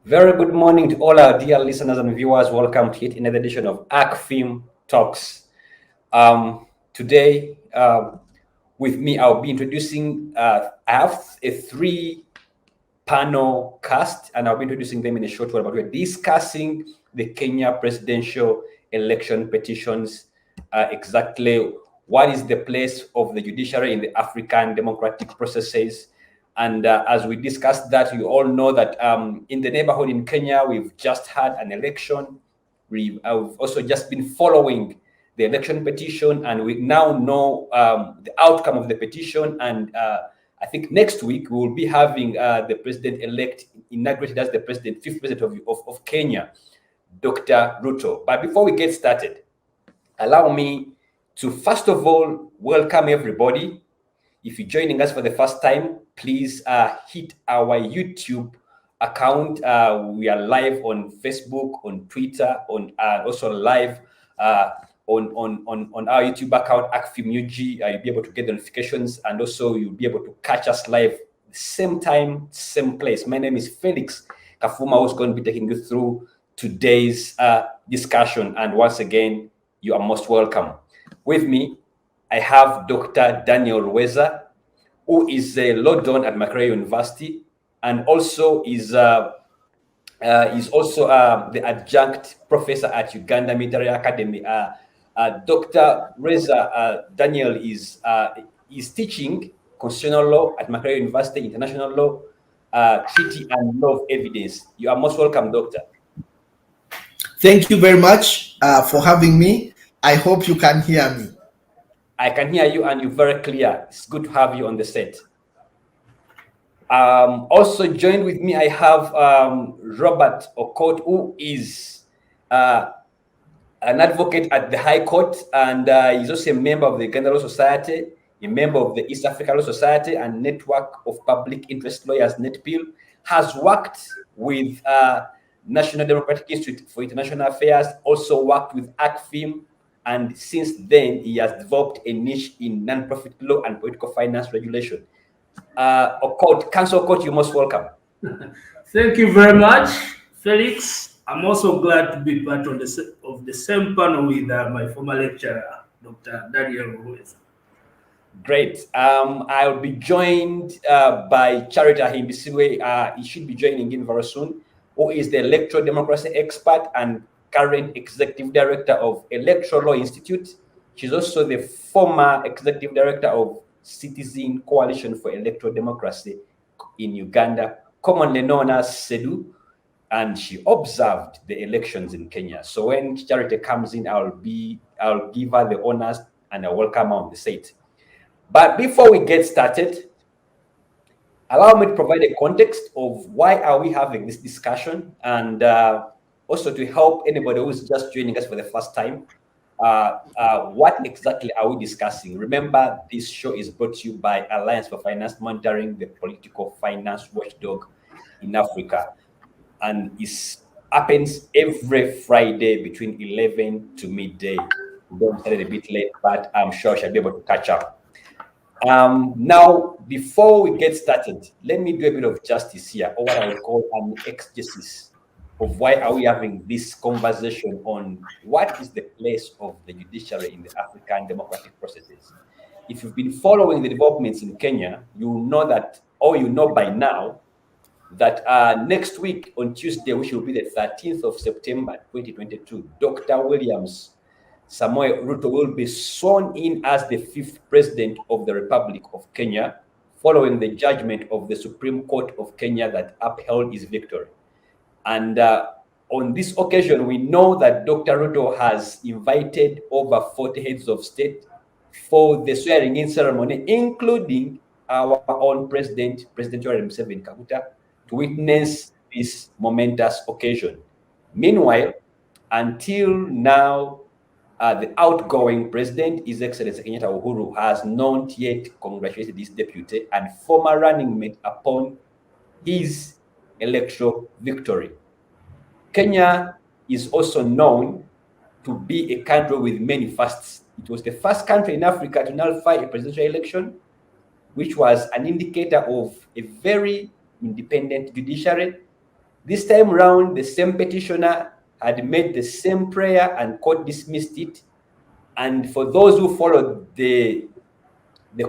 Very good morning to all our dear listeners and viewers. Welcome to yet another edition of Acfim Talks. Today, with me, I'll be introducing. I have a three-panel cast, and I'll be introducing them in a short while. But we're discussing the Kenya presidential election petitions. Exactly what is the place of the judiciary in the African democratic processes. And as we discussed that, you all know that in the neighborhood in Kenya, we've just had an election. We've also just been following the election petition, and we now know the outcome of the petition. And I think next week we will be having the president-elect inaugurated as the fifth president of Kenya, Dr. Ruto. But before we get started, allow me to first of all welcome everybody. If you're joining us for the first time, please hit our YouTube account. We are live on Facebook, on Twitter, on also live on our YouTube account, Acfim UG. You'll be able to get the notifications, and also you'll be able to catch us live same time, same place. My name is Felix Kafuma, who's going to be taking you through today's discussion. And once again, you are most welcome. With me, I have Dr. Daniel Rweza, who is a law don at Makerere University, and also is also the adjunct professor at Uganda Military Academy. Dr. Rweza Daniel is teaching constitutional law at Makerere University, international law, treaty and law of evidence. You are most welcome, Doctor. Thank you very much for having me. I hope you can hear me. I can hear you and you're very clear. It's good to have you on the set. Also joined with me, I have Robert Okot, who is an advocate at the High Court, and he's also a member of the Uganda Law Society, a member of the East Africa Law Society and Network of Public Interest Lawyers, NETPIL, has worked with National Democratic Institute for International Affairs, also worked with Acfim, and since then he has developed a niche in non-profit law and political finance regulation. Council Court, you're most welcome. Thank you very much, Felix. I'm also glad to be part of the same panel with my former lecturer, Dr. Daniel Rweza. Great. I'll be joined by Charity Himbisiwe. He should be joining in very soon, who is the electoral democracy expert and current executive director of Electoral Law Institute. She's also the former executive director of Citizen Coalition for Electoral Democracy in Uganda, commonly known as CEDU, and she observed the elections in Kenya. So when Charity comes in, I'll give her the honors and I welcome her on the set. But before we get started, allow me to provide a context of why are we having this discussion, and also to help anybody who's just joining us for the first time. What exactly are we discussing? Remember, this show is brought to you by Alliance for Finance Monitoring, the political finance watchdog in Africa, and it happens every Friday between 11 to midday. We're started a bit late, but I'm sure I shall be able to catch up. Now, before we get started, let me do a bit of justice here, or what I would call an exegesis of why are we having this conversation on what is the place of the judiciary in the African democratic processes. If you've been following the developments in Kenya, you know that, or you know by now, that next week on Tuesday, which will be the 13th of September 2022, Dr. Williams Samoei Ruto will be sworn in as the fifth president of the Republic of Kenya, following the judgment of the Supreme Court of Kenya that upheld his victory. And on this occasion, we know that Dr. Ruto has invited over 40 heads of state for the swearing-in ceremony, including our own President Yoweri Museveni Kaguta, to witness this momentous occasion. Meanwhile, until now, the outgoing president, His Excellency Kenyatta Uhuru, has not yet congratulated his deputy and former running mate upon his electoral victory. Kenya is also known to be a country with many firsts. It was the first country in Africa to nullify a presidential election, which was an indicator of a very independent judiciary. This time round, the same petitioner had made the same prayer and court dismissed it. And for those who followed the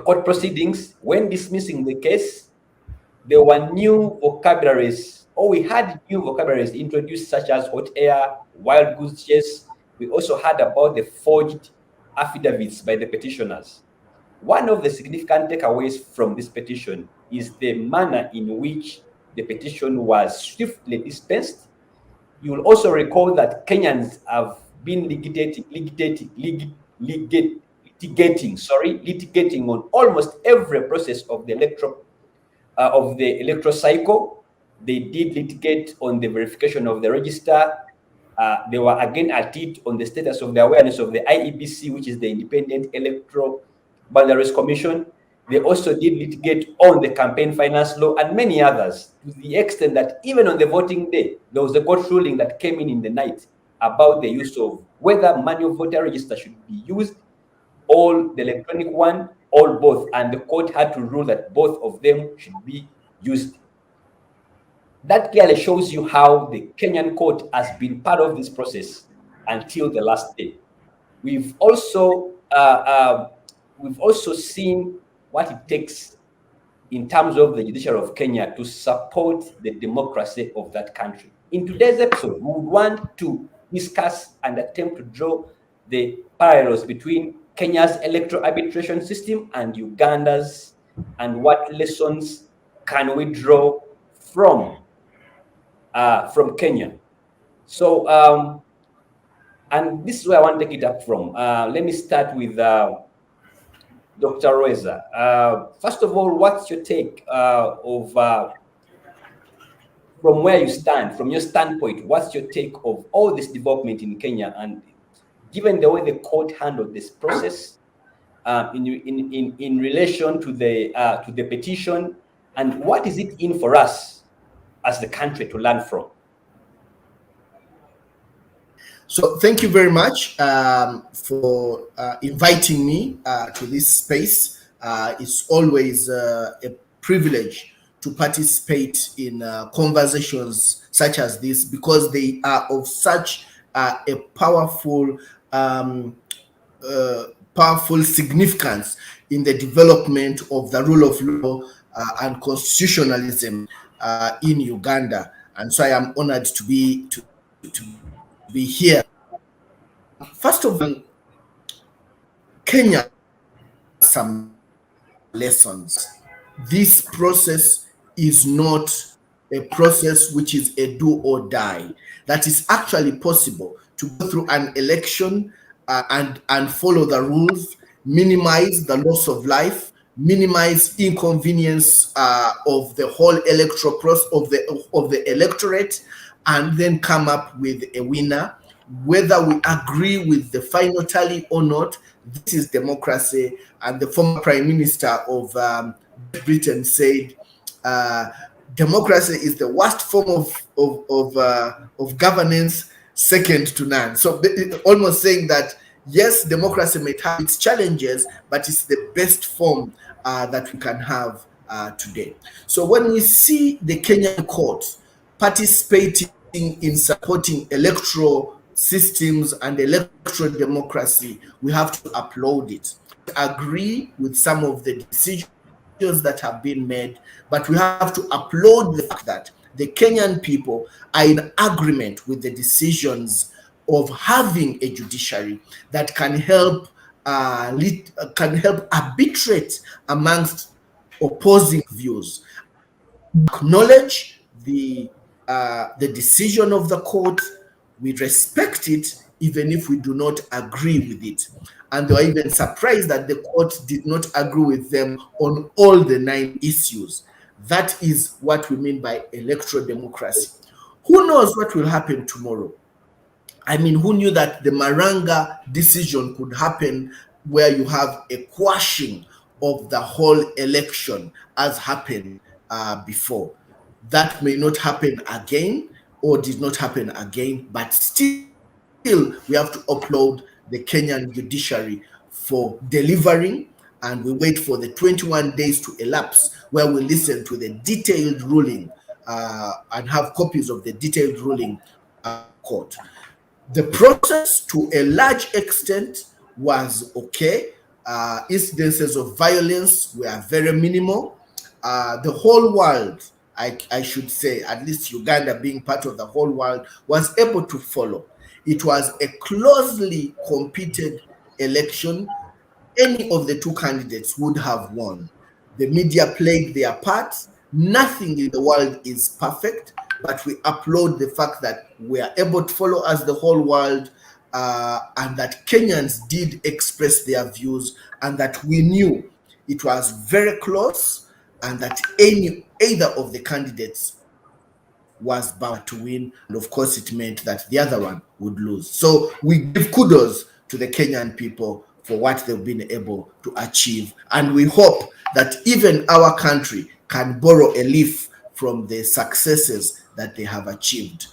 court proceedings, when dismissing the case, there were new vocabularies, or we had new vocabularies introduced, such as hot air, wild goose chase. We also heard about the forged affidavits by the petitioners. One of the significant takeaways from this petition is the manner in which the petition was swiftly dispensed. You will also recall that Kenyans have been litigating on almost every process of the electoral cycle. They did litigate on the verification of the register. They were again at it on the status of the awareness of the IEBC, which is the Independent Electoral Boundaries Commission. They also did litigate on the campaign finance law and many others, to the extent that even on the voting day, there was a court ruling that came in the night about the use of whether manual voter register should be used, or the electronic one, or both. And the court had to rule that both of them should be used. That clearly shows you how the Kenyan court has been part of this process until the last day. We've also seen what it takes in terms of the judiciary of Kenya to support the democracy of that country. In today's episode, we would want to discuss and attempt to draw the parallels between Kenya's electoral arbitration system and Uganda's, and what lessons can we draw from Kenya. So, and this is where I want to take it up from. Let me start with Dr. Reza. First of all, what's your take from where you stand, from your standpoint, what's your take of all this development in Kenya, and given the way the court handled this process in relation to the petition, and what is it in for us as the country to learn from? So thank you very much for inviting me to this space. It's always a privilege to participate in conversations such as this, because they are of such a powerful significance in the development of the rule of law and constitutionalism in Uganda. And so I am honored to be here. First of all, Kenya has some lessons. This process is not a process which is a do or die. That is actually possible to go through an election and follow the rules, minimize the loss of life, minimize inconvenience of the whole electoral process of the electorate, and then come up with a winner. Whether we agree with the final tally or not, this is democracy. And the former Prime Minister of Britain said, democracy is the worst form of governance, second to none. So almost saying that, yes, democracy may have its challenges, but it's the best form that we can have today. So when we see the Kenyan court participating in supporting electoral systems and electoral democracy, we have to applaud it. Agree with some of the decisions that have been made, but we have to applaud the fact that the Kenyan people are in agreement with the decisions of having a judiciary that can help arbitrate amongst opposing views. Acknowledge the decision of the court. We respect it, even if we do not agree with it. And they were even surprised that the court did not agree with them on all the 9 issues. That is what we mean by electoral democracy. Who knows what will happen tomorrow? I mean, who knew that the Maranga decision could happen, where you have a quashing of the whole election as happened before? That may not happen again, or did not happen again, but still we have to applaud the Kenyan judiciary for delivering, and we wait for the 21 days to elapse where we listen to the detailed ruling and have copies of the detailed ruling court. The process, to a large extent, was okay. Incidences of violence were very minimal. The whole world, I should say, at least Uganda being part of the whole world, was able to follow. It was a closely competed election. Any of the two candidates would have won. The media played their part. Nothing in the world is perfect, but we applaud the fact that we are able to follow as the whole world, and that Kenyans did express their views, and that we knew it was very close, and that either of the candidates was bound to win, and of course it meant that the other one would lose. So we give kudos to the Kenyan people for what they've been able to achieve, and we hope that even our country can borrow a leaf from the successes that they have achieved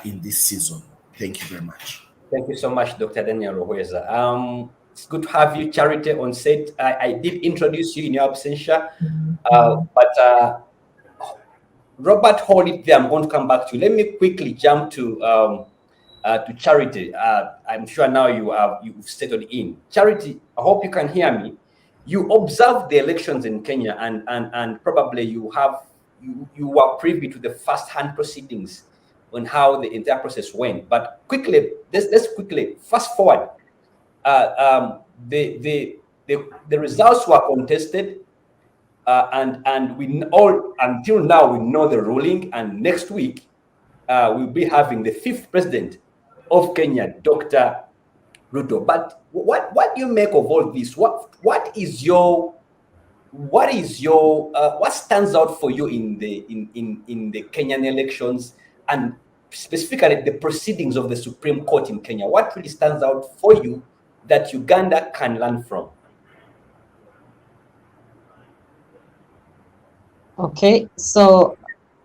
in this season. Thank you very much. Thank you so much, Dr. Daniel Rohweza. It's good to have you, Charity, on set. I did introduce you in your absentia, but Robert, hold it there. I'm going to come back to you. Let me quickly jump to Charity. I'm sure now you've settled in. Charity, I hope you can hear me. You observed the elections in Kenya, and probably you were privy to the first-hand proceedings on how the entire process went. But quickly, let's quickly fast forward. The results were contested, and we all, until now, we know the ruling. And next week, we'll be having the 5th president of Kenya, Dr. Ruto. But what do you make of all this? What stands out for you in the Kenyan elections, and specifically the proceedings of the Supreme Court in Kenya? What really stands out for you that Uganda can learn from? Okay, so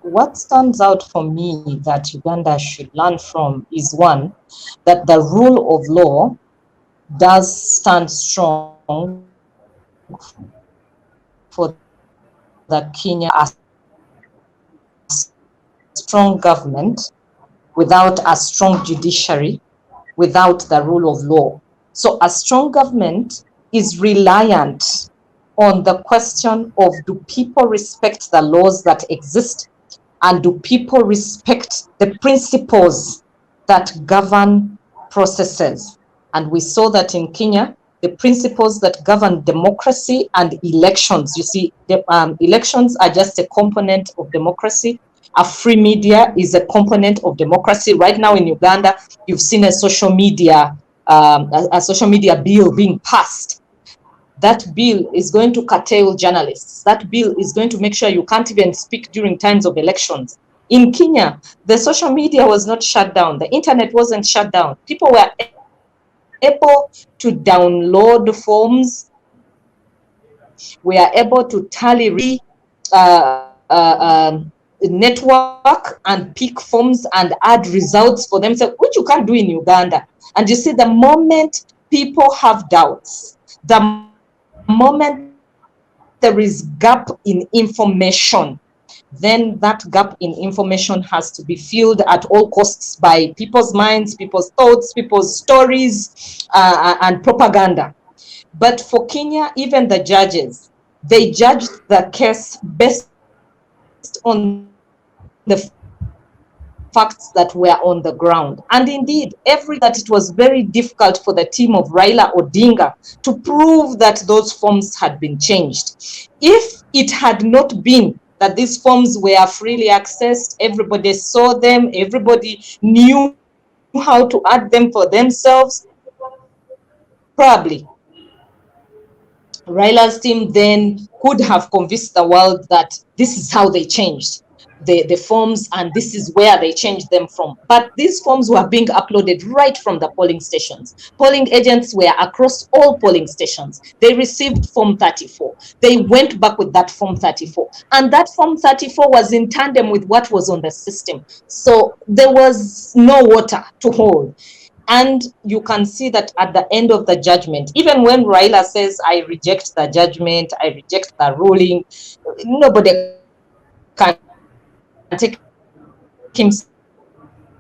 what stands out for me that Uganda should learn from is, one, that the rule of law does stand strong for the Kenya, a strong government without a strong judiciary, without the rule of law. So a strong government is reliant on the question of, do people respect the laws that exist, and do people respect the principles that govern processes? And we saw that in Kenya, the principles that govern democracy and elections. You see, the elections are just a component of democracy. A free media is a component of democracy. Right now in Uganda, you've seen a social media bill being passed. That bill is going to curtail journalists. That bill is going to make sure you can't even speak during times of elections. In Kenya, the social media was not shut down. The internet wasn't shut down. People were able to download forms. We are able to tally network and pick forms and add results for themselves, which you can't do in Uganda. And you see, the moment people have doubts, the moment there is gap in information, then that gap in information has to be filled at all costs by people's minds, people's thoughts, people's stories, and propaganda. But for Kenya, even the judges, they judged the case based on the facts that were on the ground. And indeed, that it was very difficult for the team of Raila Odinga to prove that those forms had been changed. If it had not been that these forms were freely accessed, everybody saw them, everybody knew how to add them for themselves, probably Raila's team then could have convinced the world that this is how they changed the forms, and this is where they changed them from. But these forms were being uploaded right from the polling stations. Polling agents were across all polling stations. They received Form 34. They went back with that Form 34. And that Form 34 was in tandem with what was on the system. So there was no water to hold. And you can see that at the end of the judgment, even when Raila says, I reject the judgment, I reject the ruling, nobody can take him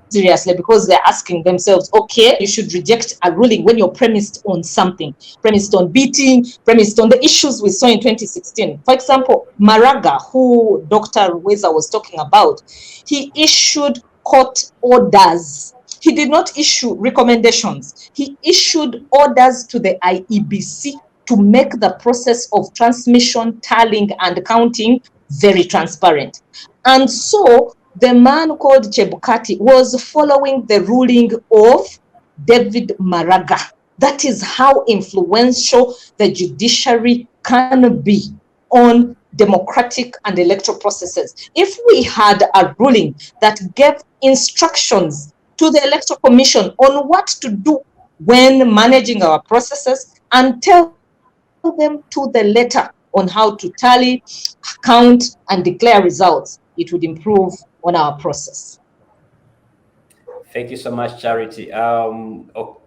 seriously, because they're asking themselves, okay, you should reject a ruling when you're premised on something, premised on beating, premised on the issues we saw in 2016. For example, Maraga, who Dr. Weza was talking about, he issued court orders. He did not issue recommendations. He issued orders to the IEBC to make the process of transmission, tallying, and counting very transparent. And so the man called Chebukati was following the ruling of David Maraga. That is how influential the judiciary can be on democratic and electoral processes. If we had a ruling that gave instructions to the Electoral Commission on what to do when managing our processes, and tell them to the letter on how to tally, count, and declare results, it would improve on our process. Thank you so much, Charity. Councillor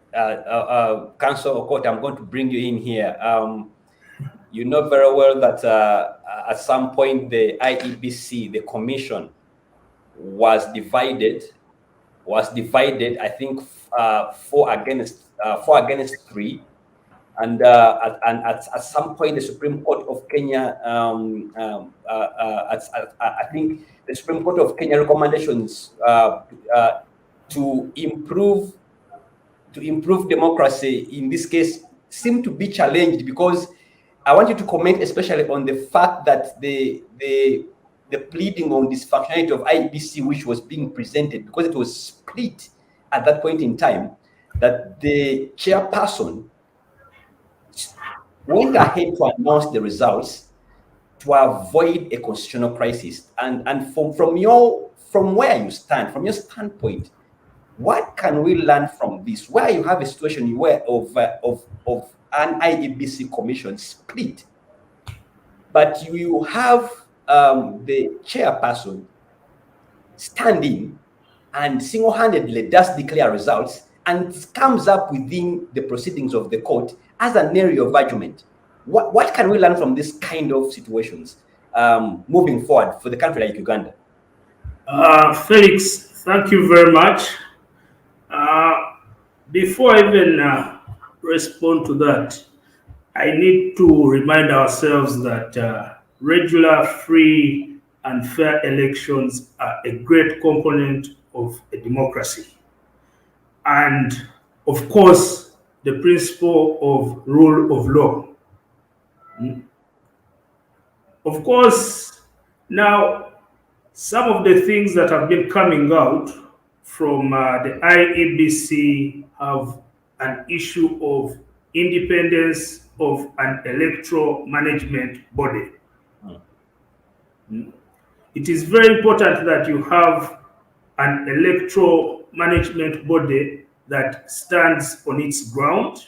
Okot, I'm going to bring you in here. You know very well that at some point the IEBC, the commission, was divided. I think 4 against 3. And at some point, the Supreme Court of Kenya, I think the Supreme Court of Kenya recommendations to improve democracy in this case seem to be challenged, because I want you to comment especially on the fact that the pleading on dysfunctionality of IEBC, which was being presented, because it was split at that point in time, that the chairperson went ahead to announce the results to avoid a constitutional crisis. And from where you stand, from your standpoint, what can we learn from this? Where you have a situation where of an IEBC commission split, but you have the chairperson standing and single-handedly does declare results and comes up within the proceedings of the court as an area of argument. What can we learn from this kind of situations moving forward for the country like Uganda? Felix, thank you very much. Before I even respond to that, I need to remind ourselves that regular, free, and fair elections are a great component of a democracy. And of course, the principle of rule of law. Of course, now, some of the things that have been coming out from the IEBC have an issue of independence of an electoral management body. It is very important that you have an electoral management body that stands on its ground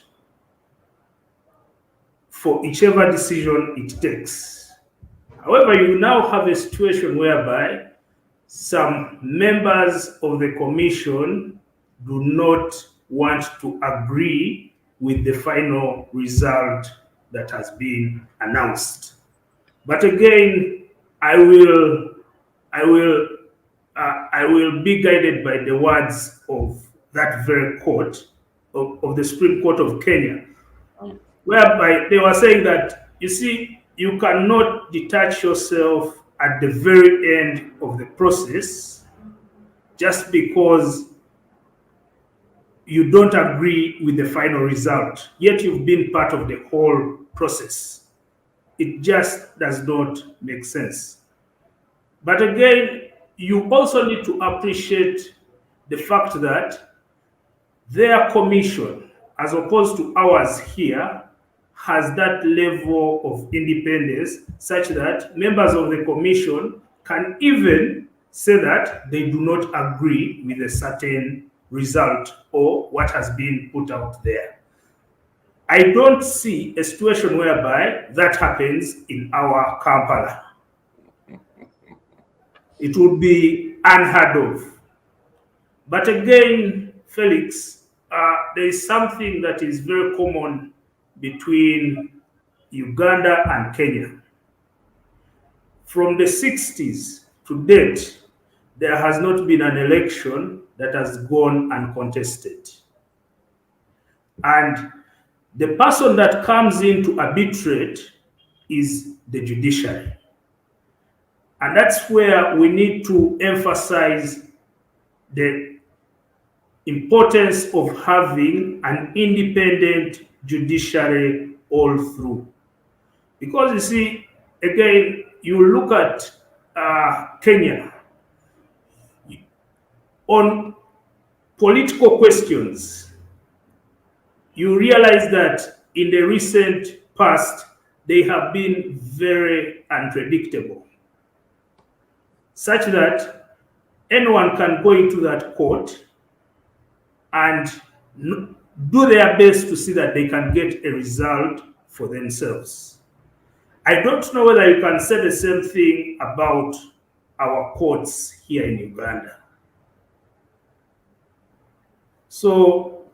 for whichever decision it takes. However, you now have a situation whereby some members of the commission do not want to agree with the final result that has been announced. But again, I will be guided by the words of that very court, of the Supreme Court of Kenya, whereby they were saying that, you see, you cannot detach yourself at the very end of the process just because you don't agree with the final result, yet you've been part of the whole process. It just does not make sense. But again, you also need to appreciate the fact that their commission, as opposed to ours here, has that level of independence such that members of the commission can even say that they do not agree with a certain result or what has been put out there. I don't see a situation whereby that happens in our Kampala. It would be unheard of. But again, Felix, there is something that is very common between Uganda and Kenya. From the 60s to date, there has not been an election that has gone uncontested. And the person that comes in to arbitrate is the judiciary. And that's where we need to emphasize the importance of having an independent judiciary all through. Because you see, again, you look at Kenya, on political questions, you realize that in the recent past, they have been very unpredictable, such that anyone can go into that court and do their best to see that they can get a result for themselves. I don't know whether you can say the same thing about our courts here in Uganda. So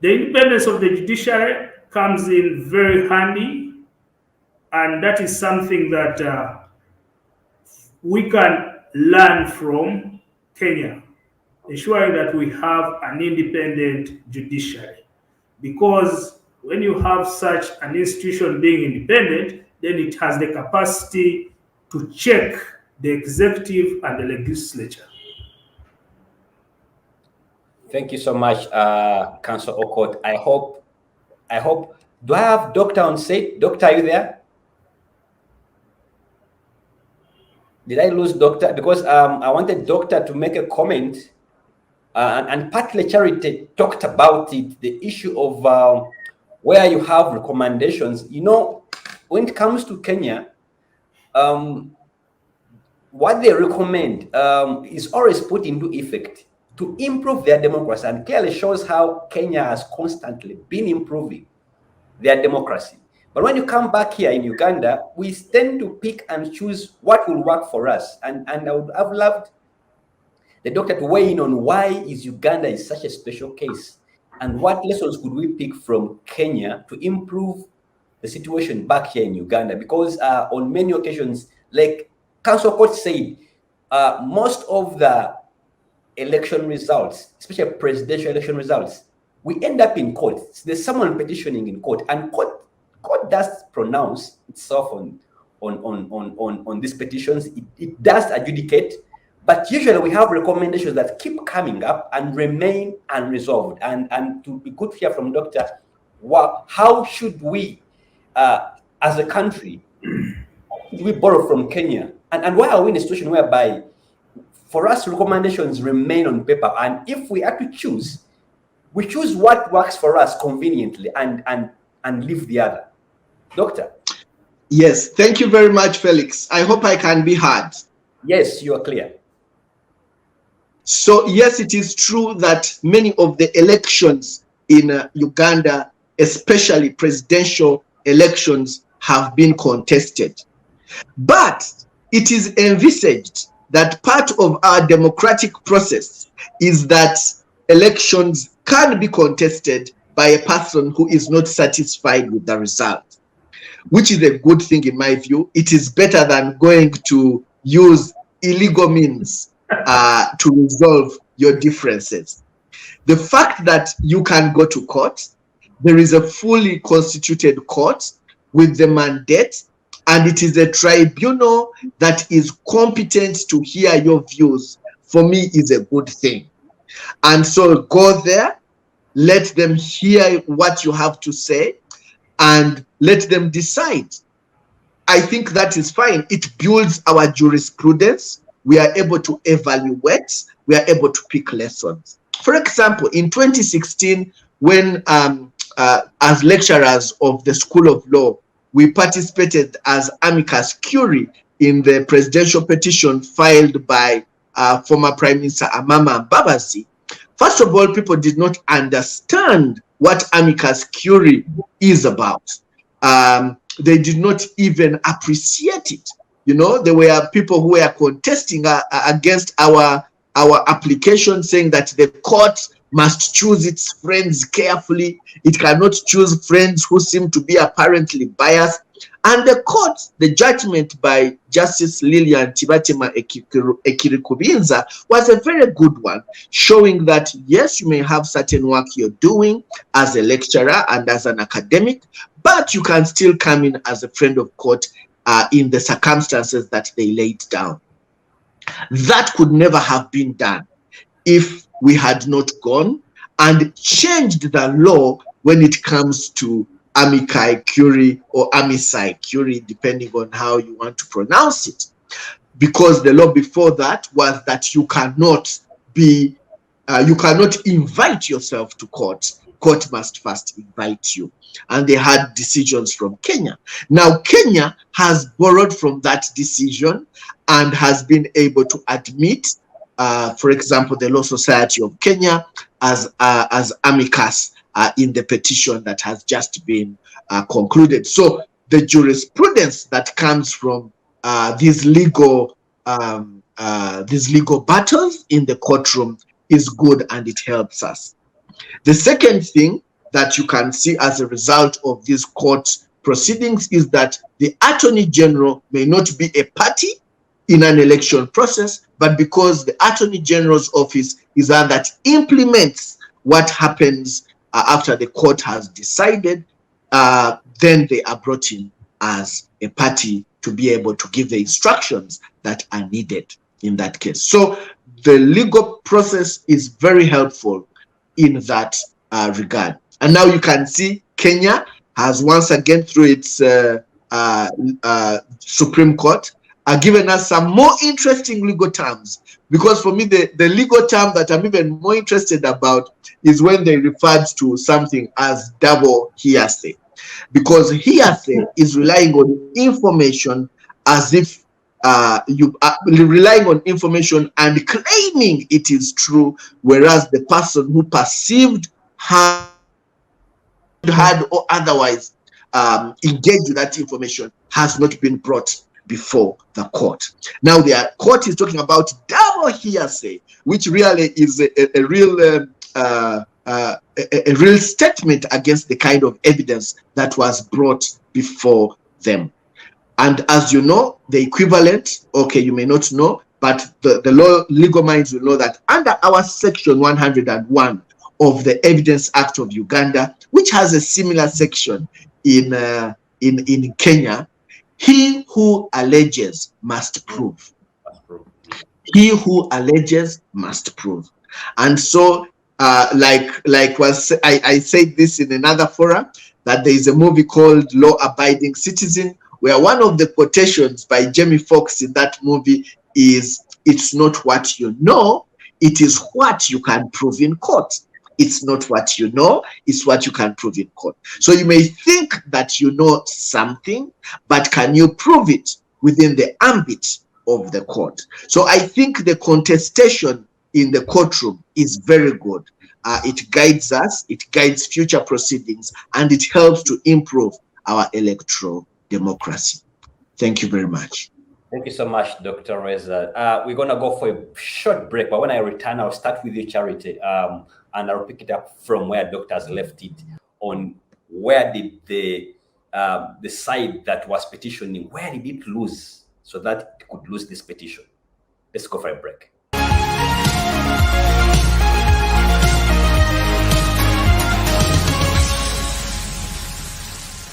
the independence of the judiciary comes in very handy, and that is something that we can learn from Kenya, ensuring that we have an independent judiciary. Because when you have such an institution being independent, then it has the capacity to check the executive and the legislature. Thank you so much, Councillor Okot. I hope, do I have Doctor on set? Doctor, are you there? Did I lose Doctor? Because I wanted Doctor to make a comment, and partly Charity talked about it, the issue of where you have recommendations. You know, when it comes to Kenya, what they recommend is always put into effect to improve their democracy, and clearly shows how Kenya has constantly been improving their democracy. But when you come back here in Uganda, we tend to pick and choose what will work for us. And I would have loved the doctor to weigh in on why is Uganda is such a special case, and what lessons could we pick from Kenya to improve the situation back here in Uganda. Because on many occasions, like Councillor Court said, most of the election results, especially presidential election results, we end up in court. There's someone petitioning in court, and court does pronounce itself on these petitions. It does adjudicate, but usually we have recommendations that keep coming up and remain unresolved. And to be good to hear from Doctor, how should we, as a country, we borrow from Kenya? And why are we in a situation whereby, for us, recommendations remain on paper, and if we have to choose, we choose what works for us conveniently and leave the other? Doctor? Yes, thank you very much, Felix. I hope I can be heard. Yes, you are clear. So yes, it is true that many of the elections in Uganda, especially presidential elections, have been contested. But it is envisaged that part of our democratic process is that elections can be contested by a person who is not satisfied with the result, which is a good thing in my view. It is better than going to use illegal means to resolve your differences. The fact that you can go to court, there is a fully constituted court with the mandate, and it is a tribunal that is competent to hear your views, for me is a good thing. And so go there, let them hear what you have to say, and let them decide. I think that is fine. It builds our jurisprudence. We are able to evaluate. We are able to pick lessons. For example, in 2016, when as lecturers of the School of Law, we participated as amicus curiae in the presidential petition filed by former Prime Minister Amama Mbabazi. First of all, people did not understand what amicus curiae is about. They did not even appreciate it. You know, there were people who were contesting against our application, saying that the court must choose its friends carefully. It cannot choose friends who seem to be apparently biased. And the judgment by Justice Lillian Tibatima Ekirikubinza was a very good one, showing that yes, you may have certain work you're doing as a lecturer and as an academic, but you can still come in as a friend of court in the circumstances that they laid down. That could never have been done if we had not gone and changed the law when it comes to amici curiae or amici curiae, depending on how you want to pronounce it. Because the law before that was that you cannot invite yourself to court. Court must first invite you. And they had decisions from Kenya. Now, Kenya has borrowed from that decision and has been able to admit, for example, the Law Society of Kenya as amicus in the petition that has just been concluded. So the jurisprudence that comes from these legal battles in the courtroom is good, and it helps us. The second thing that you can see as a result of these court proceedings is that the Attorney General may not be a party in an election process, but because the Attorney General's office is one that implements what happens after the court has decided, then they are brought in as a party to be able to give the instructions that are needed in that case. So the legal process is very helpful in that regard. And now you can see Kenya has once again, through its Supreme Court, given us some more interesting legal terms. Because for me, the legal term that I'm even more interested about is when they referred to something as double hearsay. Because hearsay is relying on information as if you are relying on information and claiming it is true, whereas the person who perceived, had or otherwise engaged with that information has not been brought before the court. Now the court is talking about double hearsay, which really is a real statement against the kind of evidence that was brought before them. And as you know, the equivalent, okay, you may not know, but the legal minds will know that under our section 101 of the Evidence Act of Uganda, which has a similar section in Kenya, he who alleges must prove. He who alleges must prove. And so, I said this in another forum, that there is a movie called Law Abiding Citizen, where one of the quotations by Jamie Foxx in that movie is, "It's not what you know, it is what you can prove in court." It's not what you know, it's what you can prove in court. So you may think that you know something, but can you prove it within the ambit of the court? So I think the contestation in the courtroom is very good. It guides us, it guides future proceedings, and it helps to improve our electoral democracy. Thank you very much. Thank you so much, Dr. Reza. We're going to go for a short break, but when I return, I'll start with you, Charity, and I'll pick it up from where doctors left it on where did the side that was petitioning, where did it lose so that it could lose this petition? Let's go for a break.